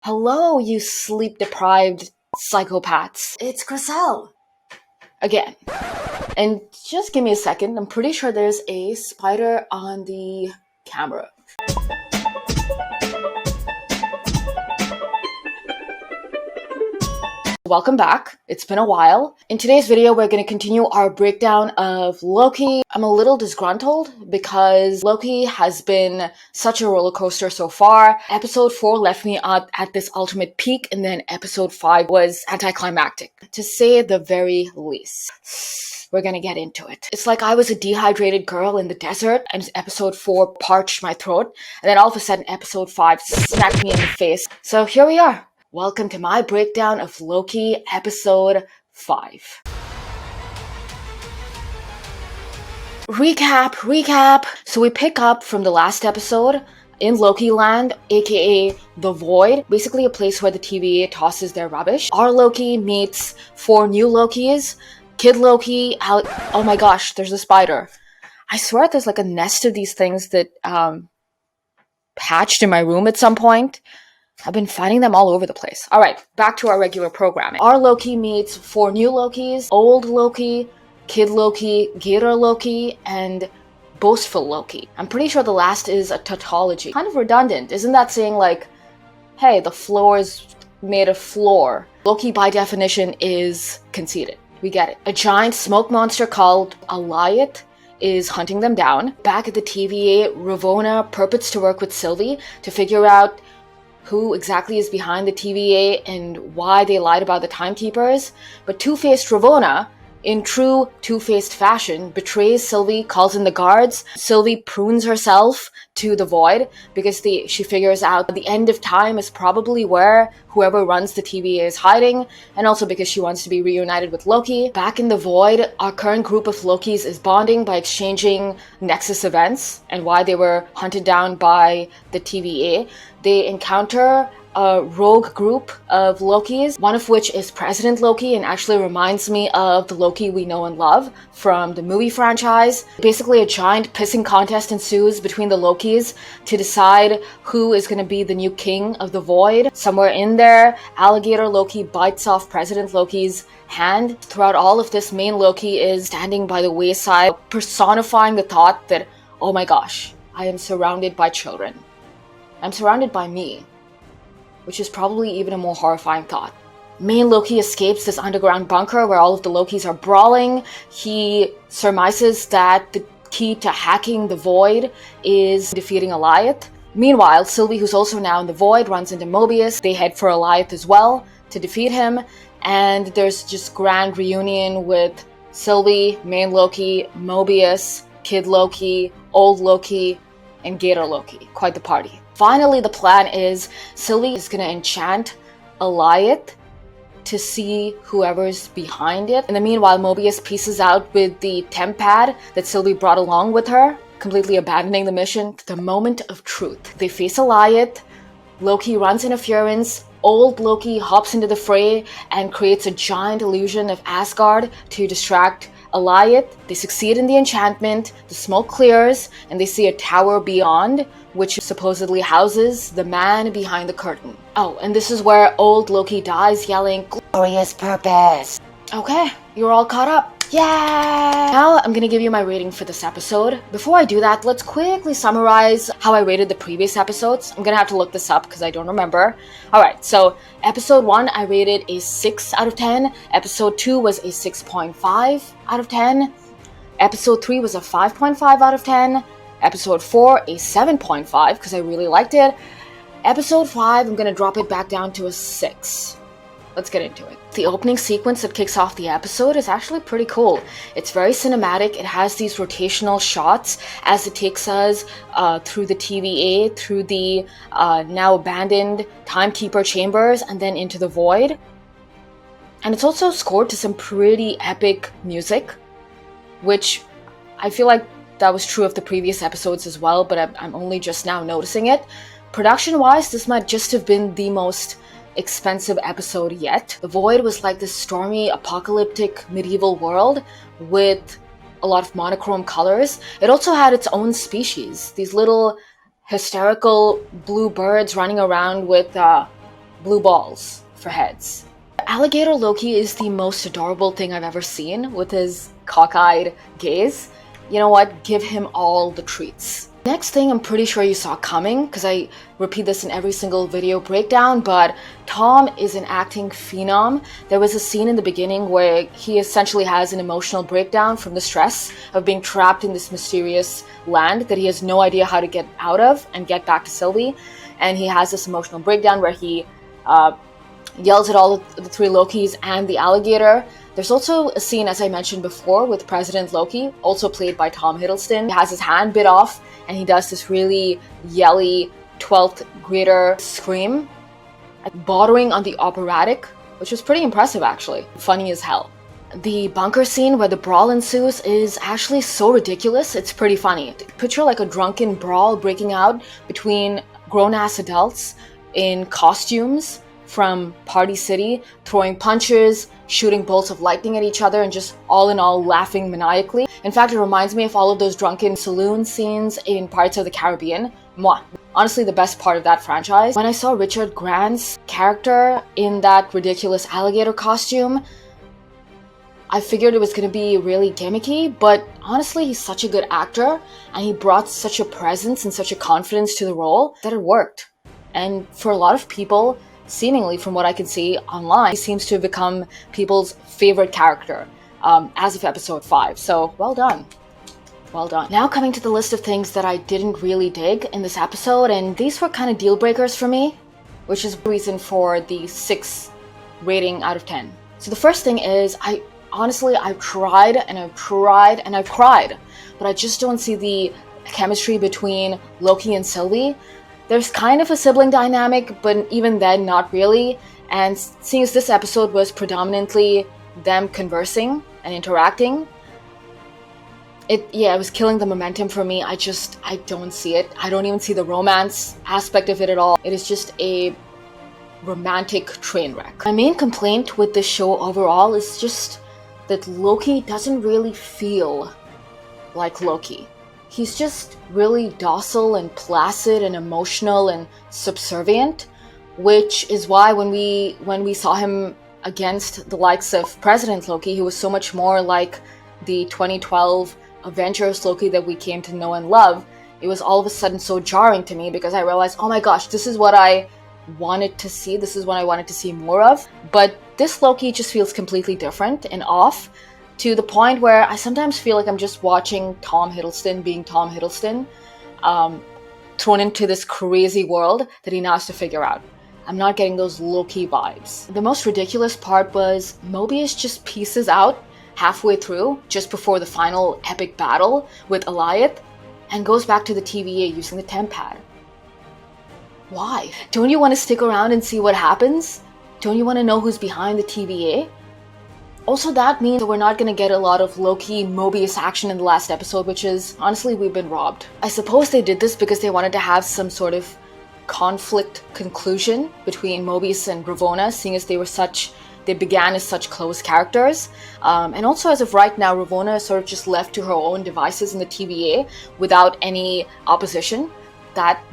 Hello, you sleep-deprived psychopaths. It's Chriselle. Again. And just give me a second. I'm pretty sure there's a spider on the camera. Welcome back. It's been a while. In today's video, we're going to continue our breakdown of Loki. I'm a little disgruntled because Loki has been such a roller coaster so far. Episode 4 left me at this ultimate peak, and then episode 5 was anticlimactic, to say the very least. We're gonna get into it. It's like I was a dehydrated girl in the desert, and episode 4 parched my throat, and then all of a sudden episode 5 smacked me in the face. So here we are. Welcome to my breakdown of Loki, episode 5. Recap. So we pick up from the last episode in Loki Land, aka the Void, basically a place where the TVA tosses their rubbish. Our Loki meets 4 new Lokis. Kid Loki, oh my gosh, there's a spider. I swear there's like a nest of these things that hatched in my room at some point. I've been finding them all over the place. Alright, back to our regular programming. Our Loki meets 4 new Lokis, Old Loki, Kid Loki, Gator Loki, and Boastful Loki. I'm pretty sure the last is a tautology. Kind of redundant. Isn't that saying like, hey, the floor is made of floor? Loki by definition is conceited. We get it. A giant smoke monster called Alliot is hunting them down. Back at the TVA, Ravonna purports to work with Sylvie to figure out who exactly is behind the TVA and why they lied about the timekeepers. But two-faced Ravonna, in true two-faced fashion, betrays Sylvie, calls in the guards. Sylvie prunes herself to the Void because she figures out the end of time is probably where whoever runs the TVA is hiding, and also because she wants to be reunited with Loki. Back in the Void, our current group of Lokis is bonding by exchanging Nexus events and why they were hunted down by the TVA. They encounter a rogue group of Lokis, one of which is President Loki and actually reminds me of the Loki we know and love from the movie franchise. Basically, a giant pissing contest ensues between the Lokis to decide who is going to be the new king of the Void. Somewhere in there, Alligator Loki bites off President Loki's hand. Throughout all of this, main Loki is standing by the wayside, personifying the thought that, oh my gosh, I am surrounded by children. I'm surrounded by me, which is probably even a more horrifying thought. Main Loki escapes this underground bunker where all of the Lokis are brawling. He surmises that the key to hacking the Void is defeating Alliot. Meanwhile, Sylvie, who's also now in the Void, runs into Mobius. They head for Alliot as well to defeat him. And there's just grand reunion with Sylvie, main Loki, Mobius, Kid Loki, Old Loki, and Gator Loki. Quite the party. Finally, the plan is Sylvie is going to enchant Alliot to see whoever's behind it. In the meanwhile, Mobius pieces out with the temp pad that Sylvie brought along with her, completely abandoning the mission. The moment of truth. They face Alliot. Loki runs interference. Old Loki hops into the fray and creates a giant illusion of Asgard to distract Alliot. They succeed in the enchantment, the smoke clears, and they see a tower beyond, which supposedly houses the man behind the curtain. Oh, and this is where Old Loki dies, yelling, "Glorious purpose!" Okay, you're all caught up. Yeah! Now I'm gonna give you my rating for this episode. Before I do that, let's quickly summarize how I rated the previous episodes. I'm gonna have to look this up because I don't remember. Alright, so episode 1 I rated a 6 out of 10. Episode 2 was a 6.5 out of 10. Episode 3 was a 5.5 out of 10. Episode 4 a 7.5 because I really liked it. Episode 5 I'm gonna drop it back down to a 6. Let's get into it. The opening sequence that kicks off the episode is actually pretty cool. It's very cinematic. It has these rotational shots as it takes us through the TVA, through the now abandoned timekeeper chambers, and then into the Void. And it's also scored to some pretty epic music, which I feel like that was true of the previous episodes as well, but I'm only just now noticing it. Production-wise, this might just have been the most expensive episode yet. The Void was like this stormy, apocalyptic medieval world with a lot of monochrome colors. It also had its own species, these little hysterical blue birds running around with blue balls for heads. Alligator Loki is the most adorable thing I've ever seen with his cockeyed gaze. You know what? Give him all the treats. Next thing I'm pretty sure you saw coming, because I repeat this in every single video breakdown, but Tom is an acting phenom. There was a scene in the beginning where he essentially has an emotional breakdown from the stress of being trapped in this mysterious land that he has no idea how to get out of and get back to Sylvie. And he has this emotional breakdown where he yells at all the three Lokis and the alligator. There's also a scene, as I mentioned before, with President Loki, also played by Tom Hiddleston. He has his hand bit off, and he does this really yelly 12th grader scream, bordering on the operatic, which was pretty impressive actually. Funny as hell. The bunker scene where the brawl ensues is actually so ridiculous, it's pretty funny. Picture like a drunken brawl breaking out between grown-ass adults in costumes from Party City, throwing punches, shooting bolts of lightning at each other, and just all in all laughing maniacally. In fact, it reminds me of all of those drunken saloon scenes in Pirates of the Caribbean. Mwah. Honestly, the best part of that franchise. When I saw Richard Grant's character in that ridiculous alligator costume, I figured it was going to be really gimmicky, but honestly, he's such a good actor, and he brought such a presence and such a confidence to the role that it worked. And for a lot of people, seemingly from what I can see online, he seems to have become people's favorite character as of episode 5. So well done. Well done. Now coming to the list of things that I didn't really dig in this episode, and these were kind of deal breakers for me, which is the reason for the 6 rating out of 10. So the first thing is, I've tried and I've tried and I've cried, but I just don't see the chemistry between Loki and Sylvie. There's kind of a sibling dynamic, but even then, not really. And seeing as this episode was predominantly them conversing and interacting, it was killing the momentum for me. I don't see it. I don't even see the romance aspect of it at all. It is just a romantic train wreck. My main complaint with this show overall is just that Loki doesn't really feel like Loki. He's just really docile and placid and emotional and subservient, which is why when we saw him against the likes of President Loki, he was so much more like the 2012 Avengers Loki that we came to know and love. It was all of a sudden so jarring to me because I realized, oh my gosh, this is what I wanted to see. This is what I wanted to see more of. But this Loki just feels completely different and off, to the point where I sometimes feel like I'm just watching Tom Hiddleston being Tom Hiddleston, thrown into this crazy world that he now has to figure out. I'm not getting those Loki vibes. The most ridiculous part was Mobius just pieces out halfway through, just before the final epic battle with Eliath, and goes back to the TVA using the temp pad. Why? Don't you want to stick around and see what happens? Don't you want to know who's behind the TVA? Also, that means that we're not going to get a lot of Loki Mobius action in the last episode, which is, honestly, we've been robbed. I suppose they did this because they wanted to have some sort of conflict conclusion between Mobius and Ravonna, seeing as they began as such close characters. And also, as of right now, Ravonna is sort of just left to her own devices in the TVA without any opposition. That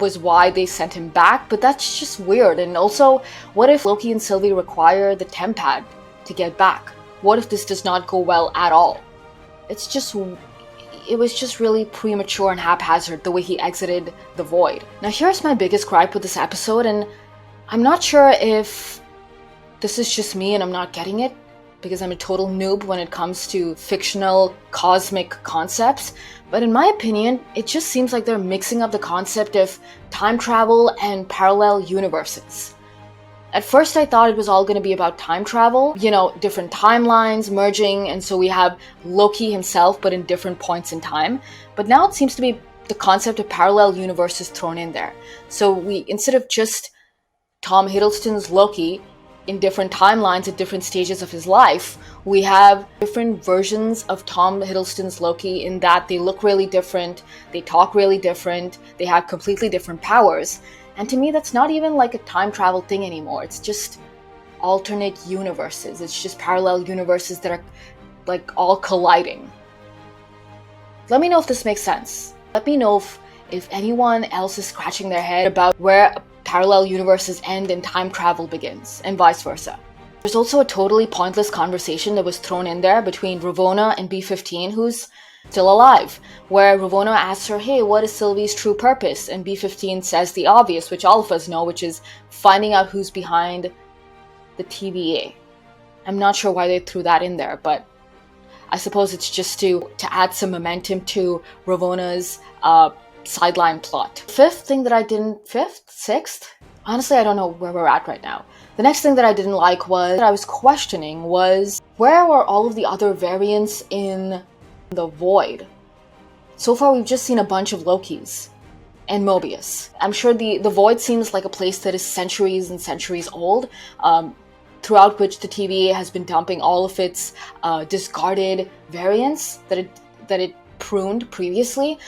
was why they sent him back, but that's just weird. And also, what if Loki and Sylvie require the temp pad to get back? What if this does not go well at all? It was just really premature and haphazard the way he exited the void. Now here's my biggest gripe with this episode, and I'm not sure if this is just me and I'm not getting it, because I'm a total noob when it comes to fictional cosmic concepts, but in my opinion, it just seems like they're mixing up the concept of time travel and parallel universes. At first, I thought it was all going to be about time travel, different timelines merging, and so we have Loki himself, but in different points in time. But now it seems to be the concept of parallel universes thrown in there. So instead of just Tom Hiddleston's Loki in different timelines at different stages of his life, we have different versions of Tom Hiddleston's Loki in that they look really different, they talk really different, they have completely different powers. And to me, that's not even like a time travel thing anymore. It's just alternate universes. It's just parallel universes that are like all colliding. Let me know if this makes sense. Let me know if anyone else is scratching their head about where parallel universes end and time travel begins, and vice versa. There's also a totally pointless conversation that was thrown in there between Ravonna and B15, who's still alive, where Ravonna asks her, hey, what is Sylvie's true purpose? And B15 says the obvious, which all of us know, which is finding out who's behind the TVA. I'm not sure why they threw that in there, but I suppose it's just to add some momentum to Ravonna's sideline plot. Sixth? Honestly, I don't know where we're at right now. The next thing that I didn't like was, that I was questioning was, where were all of the other variants in the void? So far, we've just seen a bunch of Lokis and Mobius. I'm sure the void seems like a place that is centuries and centuries old, throughout which the TVA has been dumping all of its discarded variants that it pruned previously.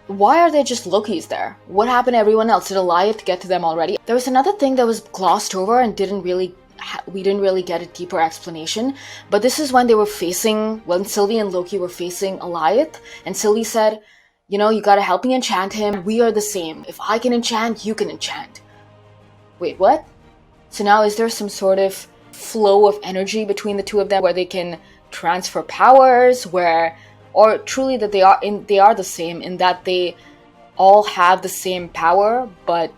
Why are there just Lokis there? What happened to everyone else? Did Alioth get to them already? There was another thing that was glossed over and we didn't really get a deeper explanation, but this is when when Sylvie and Loki were facing Alioth, and Sylvie said, you know, you gotta help me enchant him. We are the same. If I can enchant, you can enchant. Wait, what? So now is there some sort of flow of energy between the two of them where they can transfer powers, or truly that they are the same in that they all have the same power, but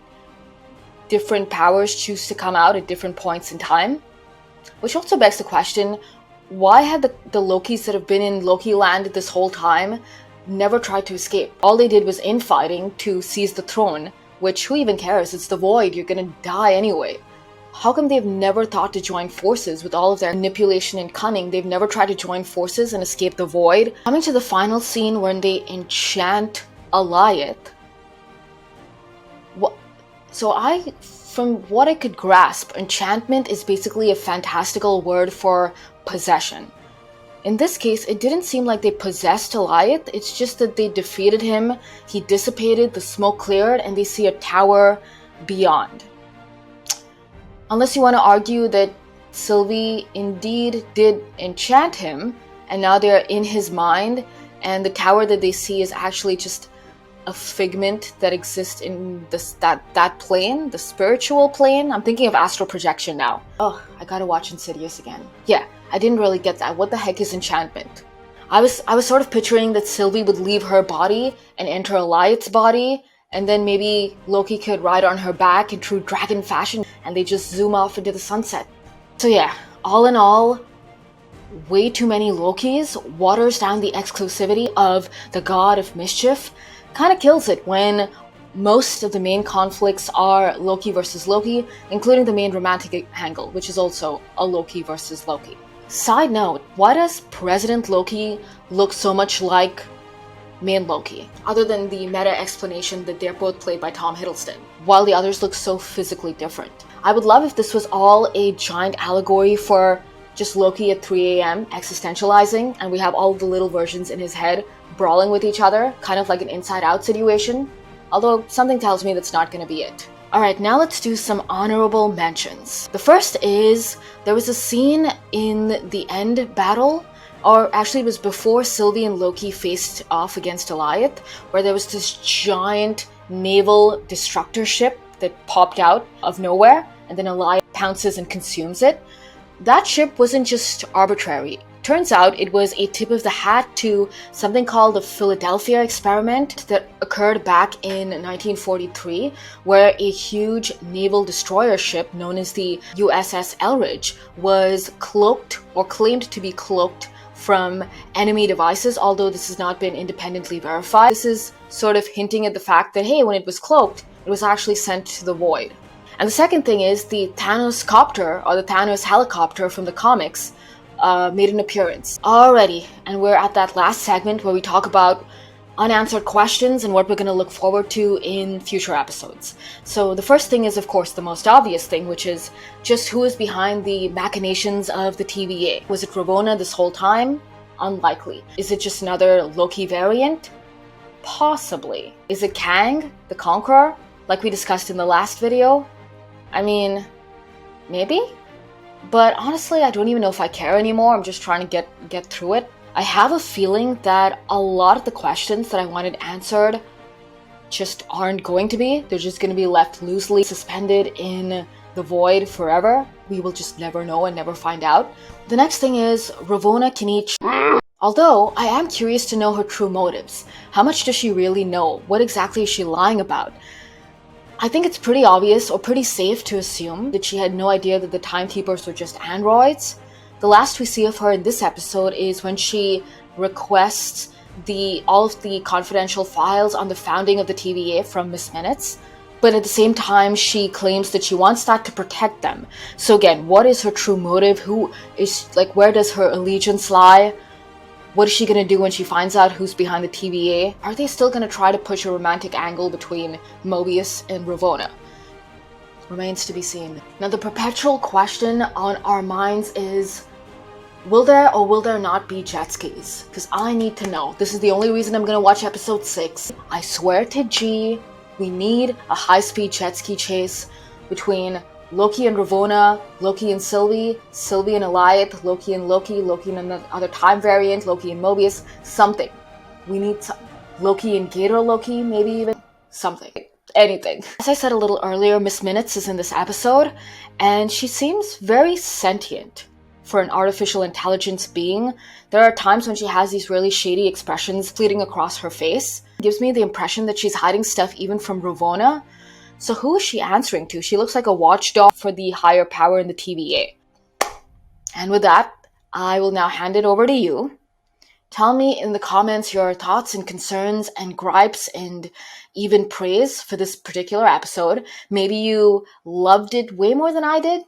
different powers choose to come out at different points in time? Which also begs the question, why have the Lokis that have been in Loki land this whole time never tried to escape? All they did was infighting to seize the throne, which who even cares? It's the void, you're gonna die anyway. How come they've never thought to join forces with all of their manipulation and cunning? They've never tried to join forces and escape the void. Coming to the final scene when they enchant Alioth. From what I could grasp, enchantment is basically a fantastical word for possession. In this case, it didn't seem like they possessed Alioth, it's just that they defeated him, he dissipated, the smoke cleared, and they see a tower beyond. Unless you want to argue that Sylvie indeed did enchant him, and now they're in his mind, and the tower that they see is actually just a figment that exists in that plane, the spiritual plane. I'm thinking of astral projection now. Oh, I gotta watch Insidious again. Yeah, I didn't really get that. What the heck is enchantment? I was sort of picturing that Sylvie would leave her body and enter Alioth's body, and then maybe Loki could ride on her back in true dragon fashion, and they just zoom off into the sunset. So yeah, all in all, way too many Lokis waters down the exclusivity of the god of mischief. Kind of kills it when most of the main conflicts are Loki versus Loki, including the main romantic angle, which is also a Loki versus Loki. Side note, why does President Loki look so much like main Loki, other than the meta explanation that they're both played by Tom Hiddleston, while the others look so physically different? I would love if this was all a giant allegory for just Loki at 3 a.m. existentializing, and we have all the little versions in his head brawling with each other, kind of like an Inside-Out situation. Although something tells me that's not going to be it. Alright, now let's do some honorable mentions. The first is, there was a scene in the end battle, or actually it was before Sylvie and Loki faced off against Alioth, where there was this giant naval destructor ship that popped out of nowhere, and then Alioth pounces and consumes it. That ship wasn't just arbitrary. Turns out it was a tip of the hat to something called the Philadelphia experiment that occurred back in 1943, where a huge naval destroyer ship known as the USS Elridge was cloaked, or claimed to be cloaked, from enemy devices, although this has not been independently verified. This is sort of hinting at the fact that, hey, when it was cloaked, it was actually sent to the void. And the second thing is the Thanos copter, or the Thanos helicopter from the comics, made an appearance. Alrighty, and we're at that last segment where we talk about unanswered questions and what we're going to look forward to in future episodes. So the first thing is, of course, the most obvious thing, which is just who is behind the machinations of the TVA. Was it Ravonna this whole time? Unlikely. Is it just another Loki variant? Possibly. Is it Kang, the Conqueror, like we discussed in the last video? I mean, maybe? But honestly, I don't even know if I care anymore. I'm just trying to get through it. I have a feeling that a lot of the questions that I wanted answered just aren't going to be. They're just going to be left loosely suspended in the void forever. We will just never know and never find out. The next thing is Ravonna can eat. Although, I am curious to know her true motives. How much does she really know? What exactly is she lying about? I think it's pretty obvious or pretty safe to assume that she had no idea that the timekeepers were just androids. The last we see of her in this episode is when she requests all of the confidential files on the founding of the TVA from Miss Minutes. But at the same time, she claims that she wants that to protect them. So again, what is her true motive? Where does her allegiance lie? What is she going to do when she finds out who's behind the TVA? Are they still going to try to push a romantic angle between Mobius and Ravonna? Remains to be seen. Now, the perpetual question on our minds is, will there or will there not be jet skis? Because I need to know. This is the only reason I'm going to watch episode 6. I swear to G, we need a high-speed jet ski chase between Loki and Ravonna, Loki and Sylvie, Sylvie and Eliath, Loki and another time variant, Loki and Mobius, something. We need Loki and Gator Loki, maybe even something. Anything. As I said a little earlier, Miss Minutes is in this episode, and she seems very sentient for an artificial intelligence being. There are times when she has these really shady expressions fleeting across her face. It gives me the impression that she's hiding stuff even from Ravonna. So who is she answering to? She looks like a watchdog for the higher power in the TVA. And with that, I will now hand it over to you. Tell me in the comments your thoughts and concerns and gripes and even praise for this particular episode. Maybe you loved it way more than I did,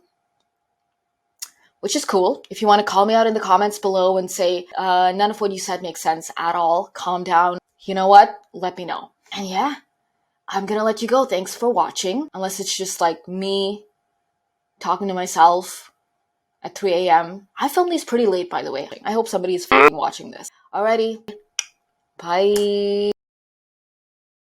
which is cool. If you want to call me out in the comments below and say, none of what you said makes sense at all, calm down. You know what? Let me know. And yeah, I'm gonna let you go. Thanks for watching. Unless it's just like me talking to myself at 3 a.m. I filmed these pretty late, by the way. I hope somebody is watching this. Alrighty. Bye.